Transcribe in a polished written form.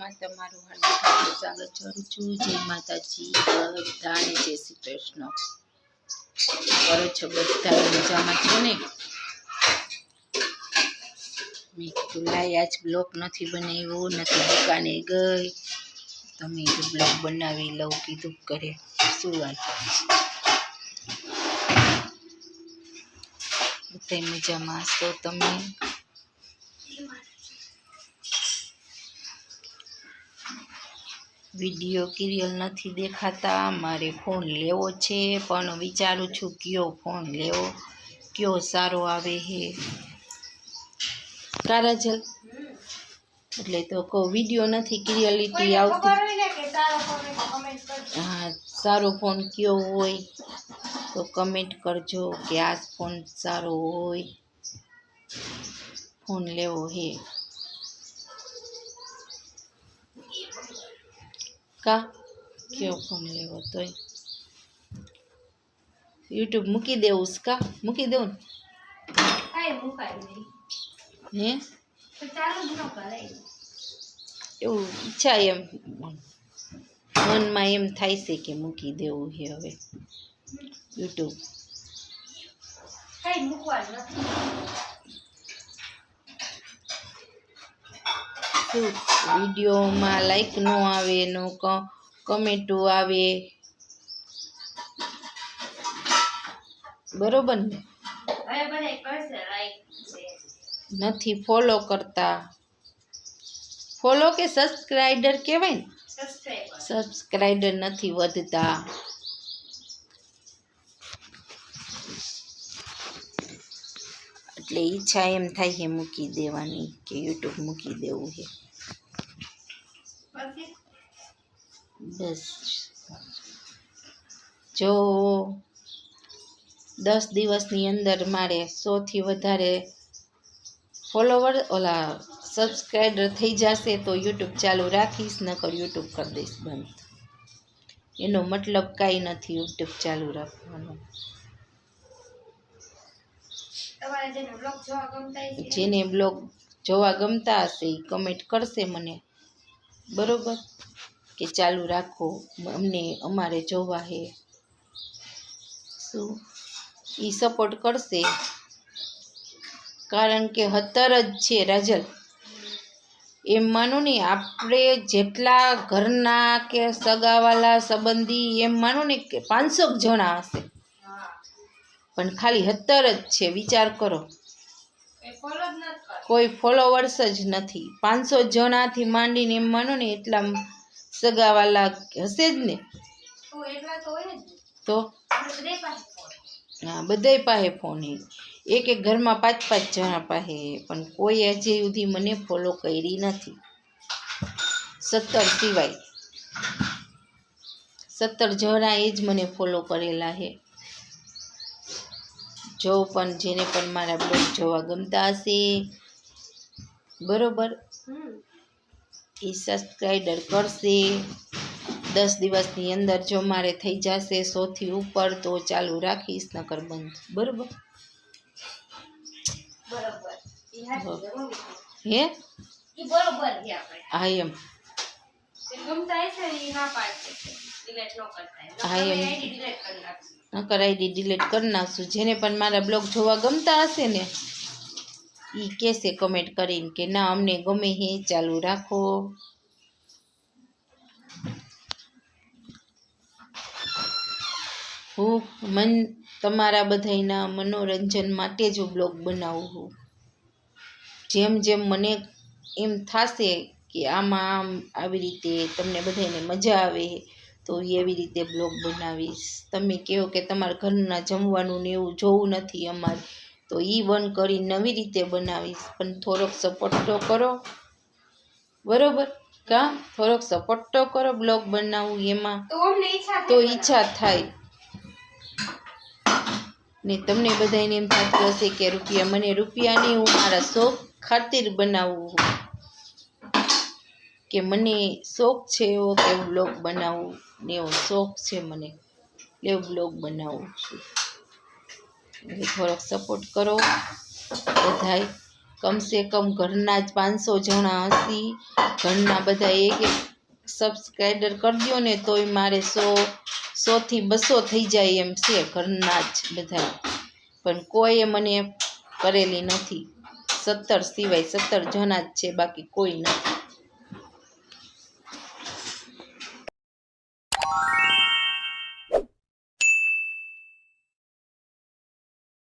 વિડીયોમાં તમારું હાર્દિક સ્વાગત કરું છું। જય માતાજી, બધાને જય શ્રી કૃષ્ણ। કરો છો બધા મજામાં છો ને? મેં કીધું લાય આજ બ્લોગ નથી બનાવ્યો, નથી દુકાને ગઈ, તમે બ્લોગ બનાવી લઉં કીધું કરે શું વાત બધા મજામાં છો તમે? વિડીયો ક્લિયર નથી દેખાતા, મારે ફોન લેવો છે પણ વિચારું છું કયો ફોન લેવો, કયો સારો આવે હે કારાજલ, એટલે તો કોઈ વિડીયો નથી ક્લિયરિટી આવતી। હા, સારો ફોન કયો હોય તો કમેન્ટ કરજો કે આ ફોન સારો હોય, ફોન લેવો હે કા કયો ફોન લેવો તોય યુટ્યુબ મૂકી દેવું કા મૂકી દેવું ને હે એવું ઈચ્છા એમ મનમાં એમ થાય છે કે મૂકી દેવું છે હવે યુટ્યુબ શું વિડીયોમાં લાઈક ન આવે, નો કમેન્ટો આવે, બરોબર ને? નથી ફોલો કરતા, ફોલો કે સબસ્ક્રાઇબર કહેવાય ને, સબસ્ક્રાઇબર નથી વધતા, એટલે ઈચ્છા એમ થાય છે મૂકી દેવાની કે યુટ્યુબ મૂકી દેવું છે બસ। જો 10 દિવસની અંદર મારે 100 થી વધારે ફોલોવર સબસ્ક્રાઈબર થઈ જશે તો યુટ્યુબ ચાલુ રાખીશ, નકર યુટ્યુબ કરી દઈશ બંધ। એનો મતલબ કાંઈ નથી યુટ્યુબ ચાલુ રાખવાનો। જેને બ્લોગ જોવા ગમતા હશે એ કમેન્ટ કરશે મને, બરોબર કે ચાલુ રાખો, અમને અમારે જોવા હે, શું એ સપોર્ટ કરશે, કારણ કે 17 જ છે રાજલ, એમ માનો ને આપણે જેટલા ઘરના કે સગાવાલા સંબંધી એમ માનો ને કે 500 જણા હશે પણ ખાલી 17 જ છે, વિચાર કરો, કોઈ ફોલોવર્સ જ નથી। 500 જણાથી માંડીને એમ માનો ને એટલા સગાવાલા હશે જ ને, તો હા બધાય પાસે ફોન હે, એક ઘરમાં 5-5 જણા પાસે, પણ કોઈ હજી સુધી મને ફોલો કરી નથી 17 સિવાય। 17 જણા એ જ મને ફોલો કરેલા હે। જો પણ જેને પણ મારા બ્લોગ જોવા ગમતા હશે, બરોબર, એ સબસ્ક્રાઈબર કરશે। 10 દિવસની અંદર જો મારે થઈ જશે 100 થી ઉપર તો ચાલુ રાખીશ, નકર બંધ, બરોબર હે હા એમ હા એમ નકર આઈડી ડિલીટ કરી નાખશું। જેને પણ મારા બ્લોગ જોવા ગમતા હશે ને એ કહેશે કમેન્ટ કરીને કે ના અમને ગમે હે, ચાલુ રાખો। હું તમારા બધાના મનોરંજન માટે જ બ્લોગ બનાવું છું। જેમ જેમ મને એમ થશે કે આમાં આમ આવી રીતે તમને બધાને મજા આવે તો એવી રીતે બ્લોગ બનાવીશ। તમે કહો કે તમારા ઘરના જમવાનું ને એવું જોવું નથી અમારે, તો એ બંધ કરી નવી રીતે બનાવીશ, પણ થોડોક સપોર્ટ તો કરો, બરોબર કા થોડોક સપોર્ટ તો કરો, બ્લોગ બનાવું એમાં તો ઈચ્છા થાય ને। તમને બધાને એમ થતું હશે કે રૂપિયા, મને રૂપિયા નહીં, હું મારા શોખ ખાतिर બનાવું કે મને શોખ છે એવો કે બ્લોગ બનાવું ને, એવો શોખ છે મને એવો બ્લોગ બનાવું છું, એટલે થોડોક સપોર્ટ કરો બધાય। કમસે કમ ઘરના જ 500 જણા હસી, ઘરના બધા એક સબસ્ક્રાઈબર કરી દો ને તોય મારે 100 થી 200 થઈ જાય એમ છે ઘરના જ બધા, પણ કોઈએ મને કરેલી નથી. 17 સિવાય 17 જણા જ છે, બાકી કોઈ નથી.